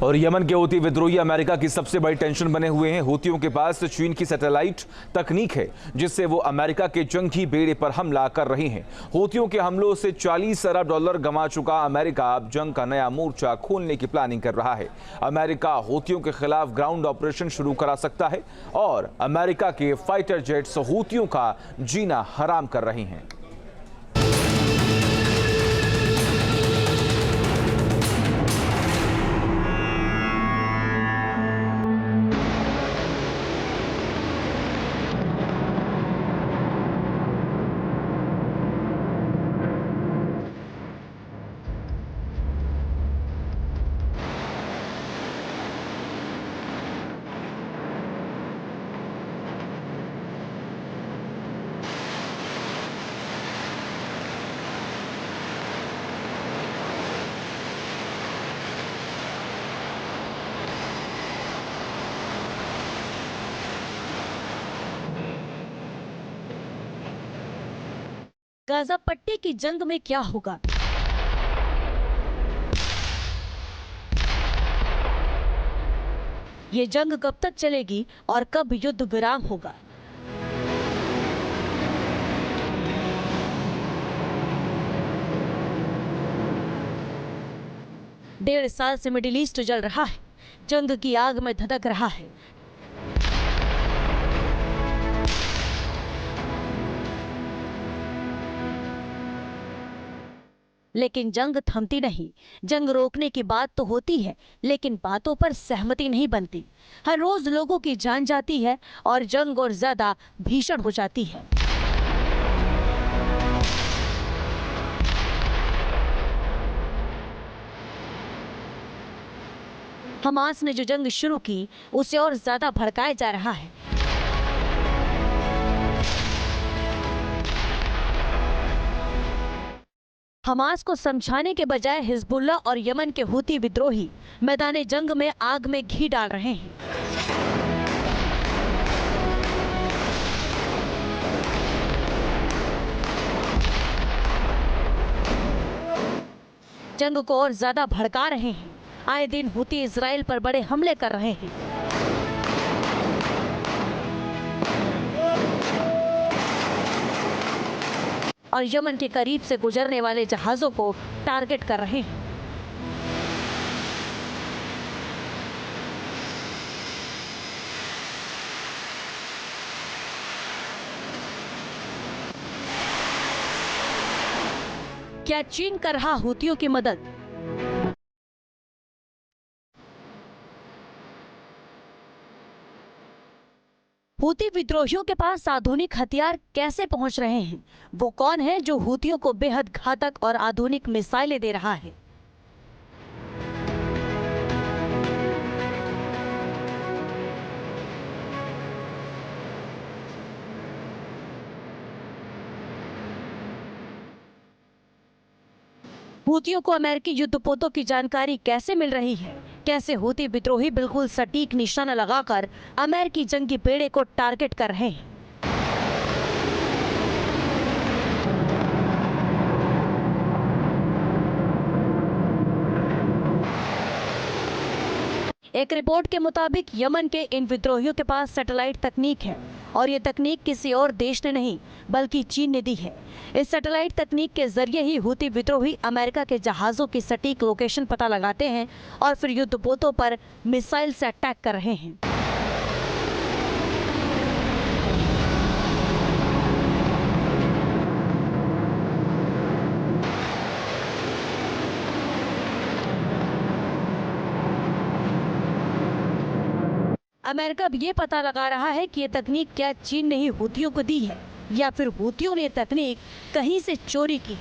और यमन के हूती विद्रोही अमेरिका की सबसे बड़ी टेंशन बने हुए हैं। हूतियों के पास चीन की सैटेलाइट तकनीक है जिससे वो अमेरिका के जंगी बेड़े पर हमला कर रही हैं। हूतियों के हमलों से 40 अरब डॉलर गंवा चुका अमेरिका अब जंग का नया मोर्चा खोलने की प्लानिंग कर रहा है। अमेरिका हूतियों के खिलाफ ग्राउंड ऑपरेशन शुरू करा सकता है और अमेरिका के फाइटर जेट्स हूतियों का जीना हराम कर रही हैं। गाजा पट्टी की जंग में क्या होगा? ये जंग कब तक चलेगी और कब युद्ध विराम होगा? डेढ़ साल से मिडिल ईस्ट जल रहा है, जंग की आग में धधक रहा है। लेकिन जंग थमती नहीं। जंग रोकने की बात तो होती है, लेकिन बातों पर सहमति नहीं बनती। हर रोज लोगों की जान जाती है और जंग और ज्यादा भीषण हो जाती है। हमास ने जो जंग शुरू की उसे और ज्यादा भड़काया जा रहा है। हमास को समझाने के बजाय हिजबुल्लाह और यमन के हूती विद्रोही मैदान जंग में आग में घी डाल रहे हैं। जंग को और ज्यादा भड़का रहे हैं। आए दिन हूती इजराइल पर बड़े हमले कर रहे हैं। और यमन के करीब से गुजरने वाले जहाजों को टारगेट कर रहे हैं। क्या चीन कर रहा हूतियों की मदद? हूती विद्रोहियों के पास आधुनिक हथियार कैसे पहुंच रहे हैं? वो कौन है जो हूतियों को बेहद घातक और आधुनिक मिसाइलें दे रहा है? हूतियों को अमेरिकी युद्धपोतों की जानकारी कैसे मिल रही है? कैसे हूती विद्रोही बिल्कुल सटीक निशाना लगाकर अमेरिकी जंगी बेड़े को टारगेट कर रहे हैं? एक रिपोर्ट के मुताबिक यमन के इन विद्रोहियों के पास सैटेलाइट तकनीक है और ये तकनीक किसी और देश ने नहीं बल्कि चीन ने दी है। इस सैटेलाइट तकनीक के जरिए ही हूती विद्रोही अमेरिका के जहाजों की सटीक लोकेशन पता लगाते हैं और फिर युद्धपोतों पर मिसाइल से अटैक कर रहे हैं। अमेरिका अब ये पता लगा रहा है कि ये तकनीक क्या चीन ने ही हूतियों को दी है या फिर हूतियों ने ये तकनीक कहीं से चोरी की।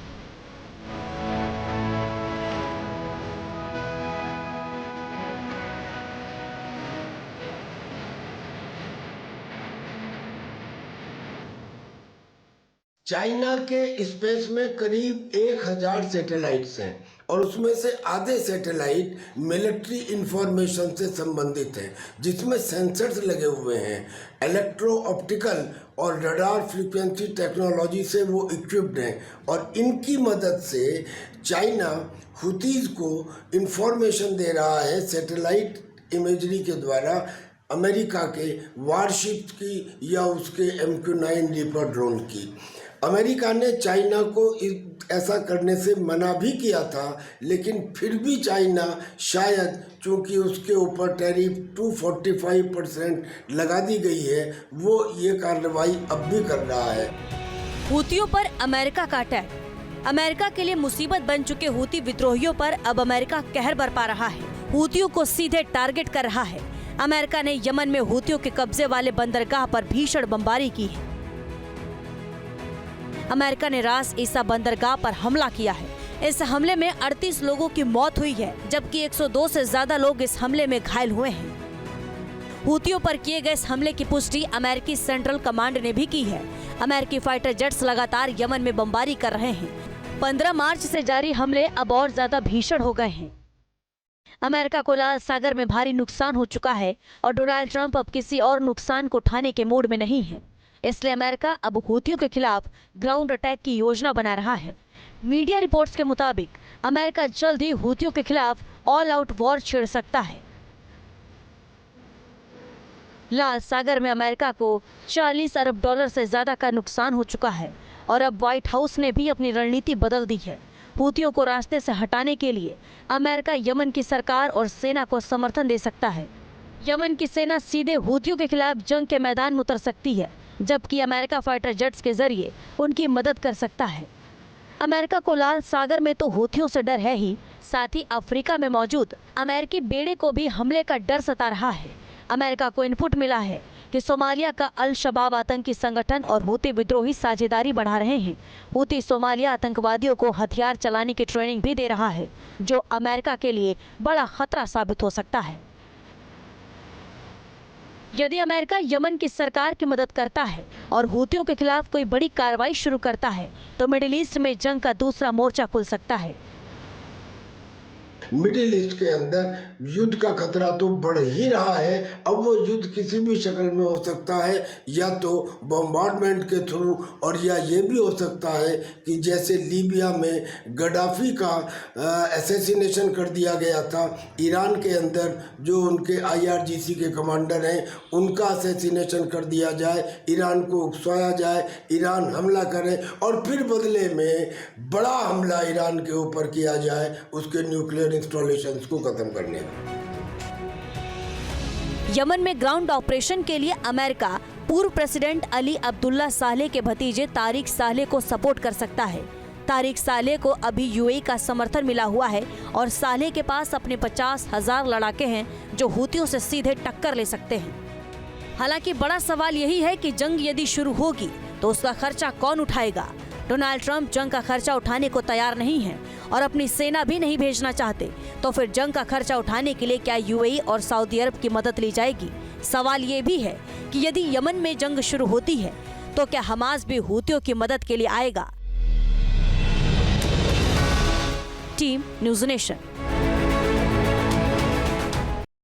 चाइना के स्पेस में करीब 1000 सैटेलाइट्स हैं और उसमें से आधे सैटेलाइट मिलिट्री इंफॉर्मेशन से संबंधित हैं, जिसमें सेंसर्स लगे हुए हैं, इलेक्ट्रो ऑप्टिकल और रडार फ्रीक्वेंसी टेक्नोलॉजी से वो इक्विप्ड हैं। और इनकी मदद से चाइना हुतीज को इंफॉर्मेशन दे रहा है सैटेलाइट इमेजरी के द्वारा अमेरिका के वारशिप्स की या उसके MQ-9 रीपर ड्रोन की। अमेरिका ने चाइना को ऐसा करने से मना भी किया था, लेकिन फिर भी चाइना शायद चूंकि उसके ऊपर टैरिफ 245% लगा दी गई है, वो ये कार्रवाई अब भी कर रहा है। हूतियों पर अमेरिका का अटैक। अमेरिका के लिए मुसीबत बन चुके हूती विद्रोहियों पर अब अमेरिका कहर बरपा रहा है। हूतियों को सीधे टारगेट कर रहा है। अमेरिका ने यमन में हूतियों के कब्जे वाले बंदरगाह पर भीषण बमबारी की है। अमेरिका ने रास ईसा बंदरगाह पर हमला किया है। इस हमले में 38 लोगों की मौत हुई है, जबकि 102 से ज्यादा लोग इस हमले में घायल हुए हैं। हूतियों पर किए गए इस हमले की पुष्टि अमेरिकी सेंट्रल कमांड ने भी की है। अमेरिकी फाइटर जेट्स लगातार यमन में बमबारी कर रहे हैं। 15 मार्च से जारी हमले अब और ज्यादा भीषण हो गए हैं। अमेरिका को लाल सागर में भारी नुकसान हो चुका है और डोनाल्ड ट्रंप अब किसी और नुकसान को उठाने के मूड में नहीं है। इसलिए अमेरिका अब हूतियों के खिलाफ ग्राउंड अटैक की योजना बना रहा है। मीडिया रिपोर्ट्स के मुताबिक अमेरिका जल्द ही हूतियों के खिलाफ ऑल आउट वॉर छेड़ सकता है। लाल सागर में अमेरिका को 40 अरब डॉलर से ज्यादा का नुकसान हो चुका है और अब व्हाइट हाउस ने भी अपनी रणनीति बदल दी है। हूतियों को रास्ते से हटाने के लिए अमेरिका यमन की सरकार और सेना को समर्थन दे सकता है। यमन की सेना सीधे हूतियों के खिलाफ जंग के मैदान में उतर सकती है, जबकि अमेरिका फाइटर जेट्स के जरिए उनकी मदद कर सकता है। अमेरिका को लाल सागर में तो हूतियों से डर है ही, साथ ही अफ्रीका में मौजूद अमेरिकी बेड़े को भी हमले का डर सता रहा है। अमेरिका को इनपुट मिला है कि सोमालिया का अल शबाब आतंकी संगठन और हूती विद्रोही साझेदारी बढ़ा रहे हैं। हूती सोमालिया आतंकवादियों को हथियार चलाने की ट्रेनिंग भी दे रहा है, जो अमेरिका के लिए बड़ा खतरा साबित हो सकता है। यदि अमेरिका यमन की सरकार की मदद करता है और हूतियों के खिलाफ कोई बड़ी कार्रवाई शुरू करता है, तो मिडिल ईस्ट में जंग का दूसरा मोर्चा खुल सकता है। मिडिल ईस्ट के अंदर युद्ध का खतरा तो बढ़ ही रहा है। अब वो युद्ध किसी भी शक्ल में हो सकता है, या तो बम्बार्डमेंट के थ्रू, और या ये भी हो सकता है कि जैसे लीबिया में गद्दाफी का असैसिनेशन कर दिया गया था, ईरान के अंदर जो उनके IRGC के कमांडर हैं उनका असैसिनेशन कर दिया जाए, ईरान को उकसाया जाए, ईरान हमला करे और फिर बदले में बड़ा हमला ईरान के ऊपर किया जाए उसके न्यूक्लियर इंस्टॉलेशंस को खत्म करने का। यमन में ग्राउंड ऑपरेशन के लिए अमेरिका पूर्व प्रेसिडेंट अली अब्दुल्ला सालेह के भतीजे तारिक सालेह को सपोर्ट कर सकता है। तारिक सालेह को अभी UAE का समर्थन मिला हुआ है और सालेह के पास अपने 50,000 लड़ाके हैं जो हूतियों से सीधे टक्कर ले सकते हैं। हालांकि बड़ा सवाल यही है कि जंग यदि शुरू होगी तो उसका खर्चा कौन उठाएगा। डोनाल्ड ट्रंप जंग का खर्चा उठाने को तैयार नहीं है और अपनी सेना भी नहीं भेजना चाहते, तो फिर जंग का खर्चा उठाने के लिए क्या UAE और सऊदी अरब की मदद ली जाएगी। सवाल ये भी है कि यदि यमन में जंग शुरू होती है तो क्या हमास भी हूतियों की मदद के लिए आएगा। Team news nation.